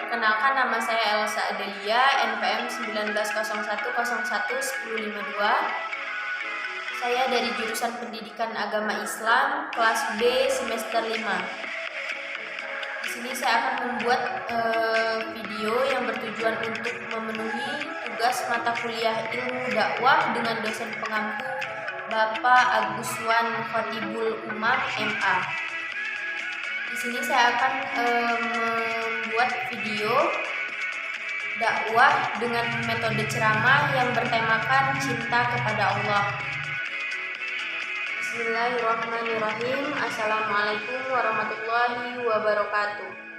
Perkenalkan, nama saya Elsa Adelia, NPM 1901011052. Saya dari jurusan Pendidikan Agama Islam, kelas B semester 5. Di sini saya akan membuat video yang bertujuan untuk memenuhi tugas mata kuliah Ilmu Dakwah dengan dosen pengampu Bapak Aguswan Khotibul Umam, MA. Di sini saya akan membuat video dakwah dengan metode ceramah yang bertemakan cinta kepada Allah. Bismillahirrahmanirrahim. Assalamualaikum warahmatullahi wabarakatuh.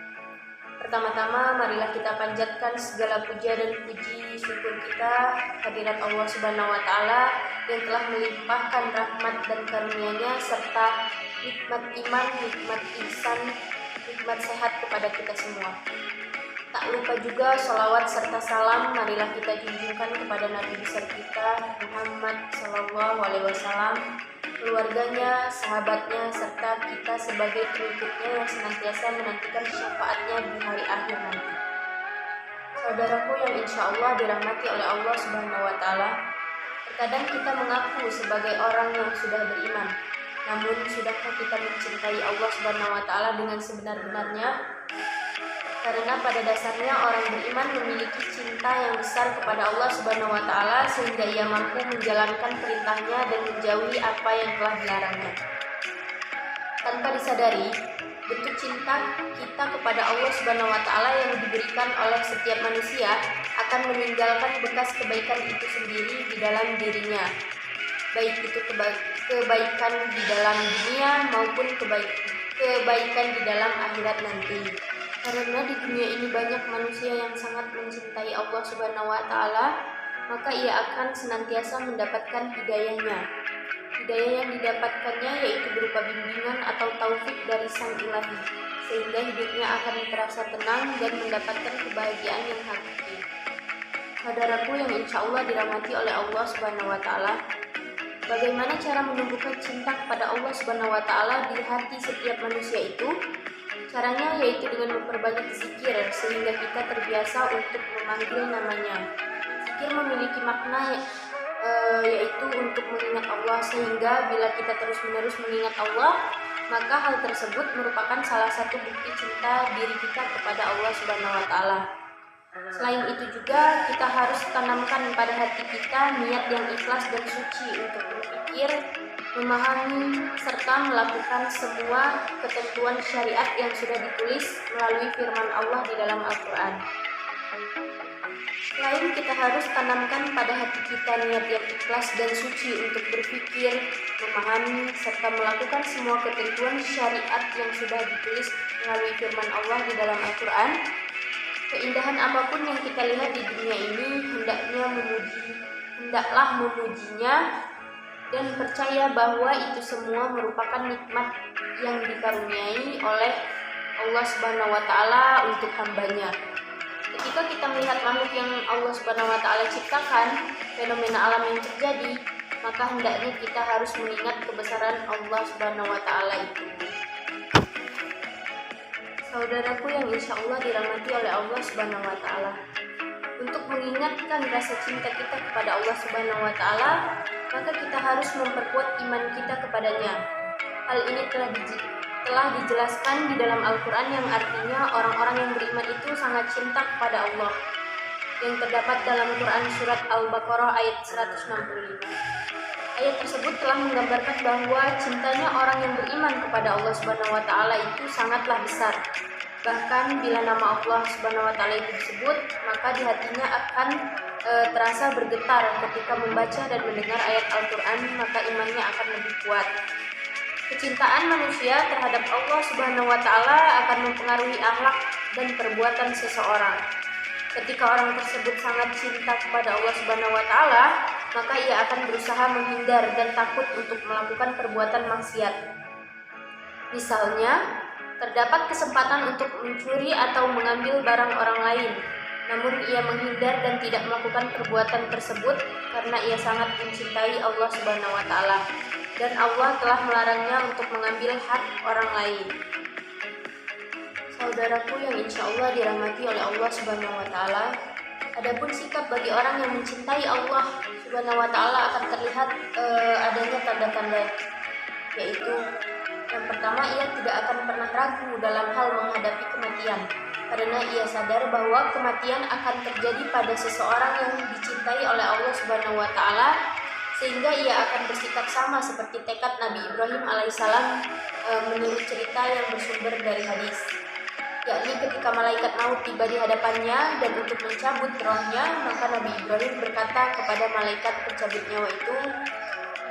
Pertama-tama, marilah kita panjatkan segala puja dan puji syukur kita hadirat Allah Subhanahu wa Ta'ala yang telah melimpahkan rahmat dan karunia-Nya serta nikmat iman, nikmat ihsan, nikmat sehat kepada kita semua. Tak lupa juga sholawat serta salam marilah kita junjungkan kepada Nabi besar kita Muhammad SAW, keluarganya, sahabatnya, serta kita sebagai pengikutnya yang senantiasa menantikan syafaatnya di hari akhir nanti. Saudaraku yang insya Allah dirahmati oleh Allah Subhanahu wa Ta'ala, terkadang kita mengaku sebagai orang yang sudah beriman. Namun, sudahkah kita mencintai Allah Subhanahu wa Ta'ala dengan sebenar-benarnya? Karena pada dasarnya orang beriman memiliki cinta yang besar kepada Allah Subhanahu wa Ta'ala sehingga ia mampu menjalankan perintahnya dan menjauhi apa yang telah dilarangnya. Tanpa disadari, bentuk cinta kita kepada Allah Subhanahu wa Ta'ala yang diberikan oleh setiap manusia akan meninggalkan bekas kebaikan itu sendiri di dalam dirinya, baik itu kebaikan di dalam dunia maupun kebaikan di dalam akhirat nanti. Karena di dunia ini banyak manusia yang sangat mencintai Allah Subhanahu wa Ta'ala, maka ia akan senantiasa mendapatkan hidayahnya. Hidayah yang didapatkannya yaitu berupa bimbingan atau taufik dari Sang Ilahi, sehingga hidupnya akan terasa tenang dan mendapatkan kebahagiaan yang hakiki. Saudaraku yang insya Allah dirahmati oleh Allah Subhanahu wa Ta'ala, bagaimana cara menumbuhkan cinta kepada Allah Subhanahu wa Ta'ala di hati setiap manusia itu? Caranya yaitu dengan memperbanyak zikir sehingga kita terbiasa untuk memanggil namanya. Zikir memiliki makna yaitu untuk mengingat Allah, sehingga bila kita terus-menerus mengingat Allah, maka hal tersebut merupakan salah satu bukti cinta diri kita kepada Allah Subhanahu wa Ta'ala. Selain itu juga kita harus tanamkan pada hati kita niat yang ikhlas dan suci untuk berpikir, memahami, serta melakukan semua ketentuan syariat yang sudah ditulis melalui firman Allah di dalam Al-Quran. Selain kita harus tanamkan pada hati kita niat yang ikhlas dan suci untuk berpikir, memahami, serta melakukan semua ketentuan syariat yang sudah ditulis melalui firman Allah di dalam Al-Quran, keindahan apapun yang kita lihat di dunia ini hendaklah memujinya dan percaya bahwa itu semua merupakan nikmat yang dikaruniai oleh Allah Subhanahu wa Ta'ala untuk hambanya. Ketika kita melihat makhluk yang Allah Subhanahu wa Ta'ala ciptakan, fenomena alam yang terjadi, maka hendaknya kita harus mengingat kebesaran Allah Subhanahu wa Ta'ala itu. Saudaraku yang insya Allah dirahmati oleh Allah Subhanahu wa Ta'ala, untuk mengingatkan rasa cinta kita kepada Allah Subhanahu wa Ta'ala, maka kita harus memperkuat iman kita kepadanya. Hal ini telah dijelaskan di dalam Al-Quran yang artinya orang-orang yang beriman itu sangat cinta kepada Allah, yang terdapat dalam Quran Surat Al-Baqarah ayat 165. Ayat tersebut telah menggambarkan bahwa cintanya orang yang beriman kepada Allah Subhanahu wa Ta'ala itu sangatlah besar. Bahkan bila nama Allah Subhanahu wa Ta'ala itu disebut, maka di hatinya akan terasa bergetar ketika membaca dan mendengar ayat Al-Quran, maka imannya akan lebih kuat. Kecintaan manusia terhadap Allah Subhanahu wa Ta'ala akan mempengaruhi akhlak dan perbuatan seseorang. Ketika orang tersebut sangat cinta kepada Allah Subhanahu wa Ta'ala, maka ia akan berusaha menghindar dan takut untuk melakukan perbuatan maksiat. Misalnya, terdapat kesempatan untuk mencuri atau mengambil barang orang lain, namun ia menghindar dan tidak melakukan perbuatan tersebut karena ia sangat mencintai Allah Subhanahu wa Ta'ala, dan Allah telah melarangnya untuk mengambil hak orang lain. Saudaraku yang insya Allah dirahmati oleh Allah Subhanahu wa Ta'ala, adapun sikap bagi orang yang mencintai Allah Subhanahu wa Ta'ala akan terlihat adanya tanda-tanda, yaitu yang pertama, ia tidak akan pernah ragu dalam hal menghadapi kematian, karena ia sadar bahwa kematian akan terjadi pada seseorang yang dicintai oleh Allah Subhanahu wa Ta'ala, sehingga ia akan bersikap sama seperti tekad Nabi Ibrahim alaihissalam menurut cerita yang bersumber dari hadis, yakni ketika malaikat maut tiba di hadapannya dan untuk mencabut rohnya, maka Nabi Ibrahim berkata kepada malaikat pencabut nyawa itu,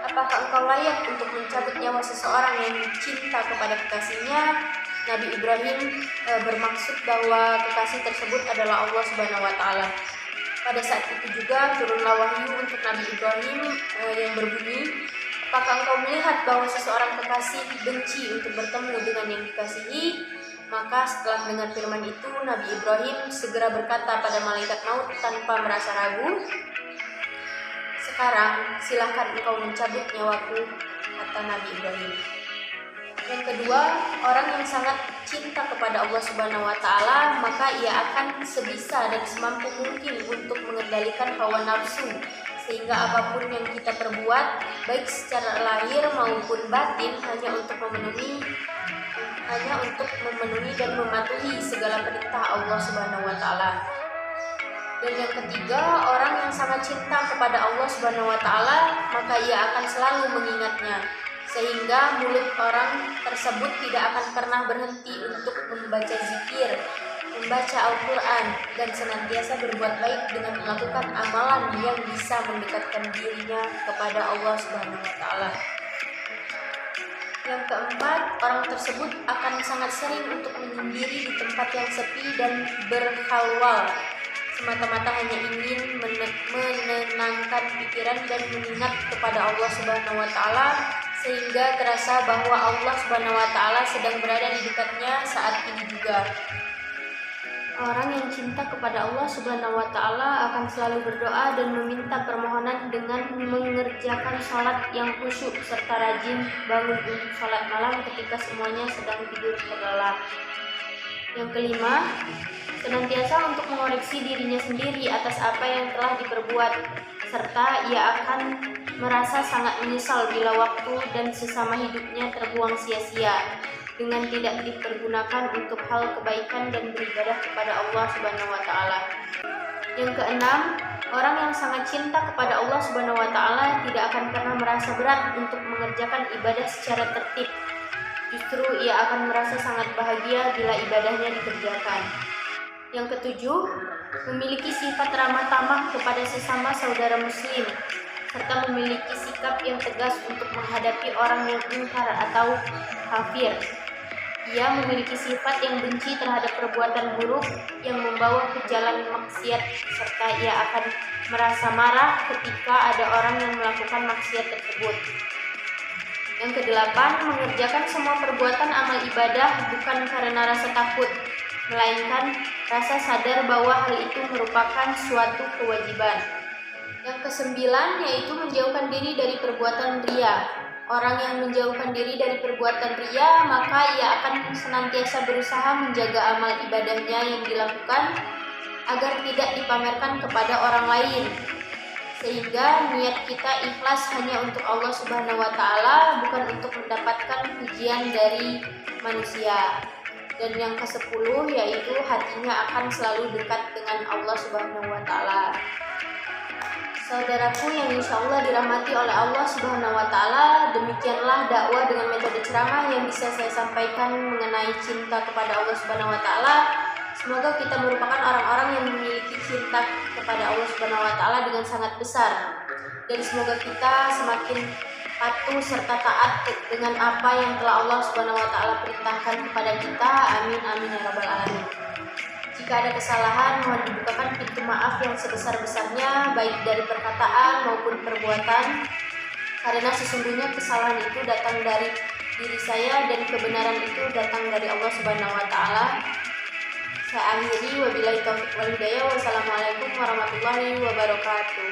"Apakah engkau layak untuk mencabut nyawa seseorang yang cinta kepada kekasihnya?" Nabi Ibrahim bermaksud bahwa kekasih tersebut adalah Allah Subhanahu wa Ta'ala. Pada saat itu juga turunlah wahyu untuk Nabi Ibrahim yang berbunyi, "Apakah engkau melihat bahwa seseorang kekasih benci untuk bertemu dengan yang dikasihi?" Maka setelah mendengar firman itu, Nabi Ibrahim segera berkata pada malaikat maut tanpa merasa ragu, "Sekarang silahkan engkau mencabut nyawaku," kata Nabi Ibrahim. Yang kedua, orang yang sangat cinta kepada Allah Subhanahu wa Ta'ala, maka ia akan sebisa dan semampu mungkin untuk mengendalikan hawa nafsu, sehingga apapun yang kita perbuat, baik secara lahir maupun batin, hanya untuk memenuhi dan mematuhi segala perintah Allah Subhanahu wa Ta'ala. Dan yang ketiga, orang yang sangat cinta kepada Allah Subhanahu wa Ta'ala, maka ia akan selalu mengingatnya, sehingga mulut orang tersebut tidak akan pernah berhenti untuk membaca zikir, membaca Al-Quran, dan senantiasa berbuat baik dengan melakukan amalan yang bisa mendekatkan dirinya kepada Allah Subhanahu wa Ta'ala. Yang keempat, orang tersebut akan sangat sering untuk menyendiri di tempat yang sepi dan berhalwal, semata-mata hanya ingin menenangkan pikiran dan mengingat kepada Allah Subhanahu wa Ta'ala, sehingga terasa bahwa Allah Subhanahu wa Ta'ala sedang berada di dekatnya saat ini juga. Orang yang cinta kepada Allah Subhanahu wa Ta'ala akan selalu berdoa dan meminta permohonan dengan mengerjakan sholat yang khusyuk serta rajin bangun untuk sholat malam ketika semuanya sedang tidur terlelap. Yang kelima, senantiasa untuk mengoreksi dirinya sendiri atas apa yang telah diperbuat, serta ia akan merasa sangat menyesal bila waktu dan sesama hidupnya terbuang sia-sia dengan tidak dipergunakan untuk hal kebaikan dan beribadah kepada Allah Subhanahu wa Ta'ala. Yang keenam, orang yang sangat cinta kepada Allah Subhanahu wa Ta'ala tidak akan pernah merasa berat untuk mengerjakan ibadah secara tertib. Justru ia akan merasa sangat bahagia bila ibadahnya dikerjakan. Yang ketujuh, memiliki sifat ramah tamah kepada sesama saudara muslim, serta memiliki sikap yang tegas untuk menghadapi orang yang ingkar atau kafir. Ia memiliki sifat yang benci terhadap perbuatan buruk yang membawa ke jalan maksiat, serta ia akan merasa marah ketika ada orang yang melakukan maksiat tersebut. Yang kedelapan, mengerjakan semua perbuatan amal ibadah bukan karena rasa takut, melainkan rasa sadar bahwa hal itu merupakan suatu kewajiban. Yang kesembilan, yaitu menjauhkan diri dari perbuatan riya. Orang yang menjauhkan diri dari perbuatan riya, maka ia akan senantiasa berusaha menjaga amal ibadahnya yang dilakukan agar tidak dipamerkan kepada orang lain, sehingga niat kita ikhlas hanya untuk Allah Subhanahu wa Ta'ala, bukan untuk mendapatkan pujian dari manusia. Dan yang ke-10, yaitu hatinya akan selalu dekat dengan Allah Subhanahu wa Ta'ala. Saudaraku yang insya Allah dirahmati oleh Allah Subhanahu wa Ta'ala, demikianlah dakwah dengan metode ceramah yang bisa saya sampaikan mengenai cinta kepada Allah Subhanahu wa Ta'ala. Semoga kita merupakan orang-orang yang memiliki cinta kepada Allah Subhanahu wa Ta'ala dengan sangat besar, dan semoga kita semakin patuh serta taat dengan apa yang telah Allah Subhanahu wa Ta'ala perintahkan kepada kita. Amin amin ya rabbal alamin. Jika ada kesalahan, mohon dibukakan pintu maaf yang sebesar-besarnya, baik dari perkataan maupun perbuatan, karena sesungguhnya kesalahan itu datang dari diri saya dan kebenaran itu datang dari Allah Subhanahu wa Ta'ala. Saya akhiri, wabillahi taufiq wal hidayah. Wassalamualaikum warahmatullahi wabarakatuh.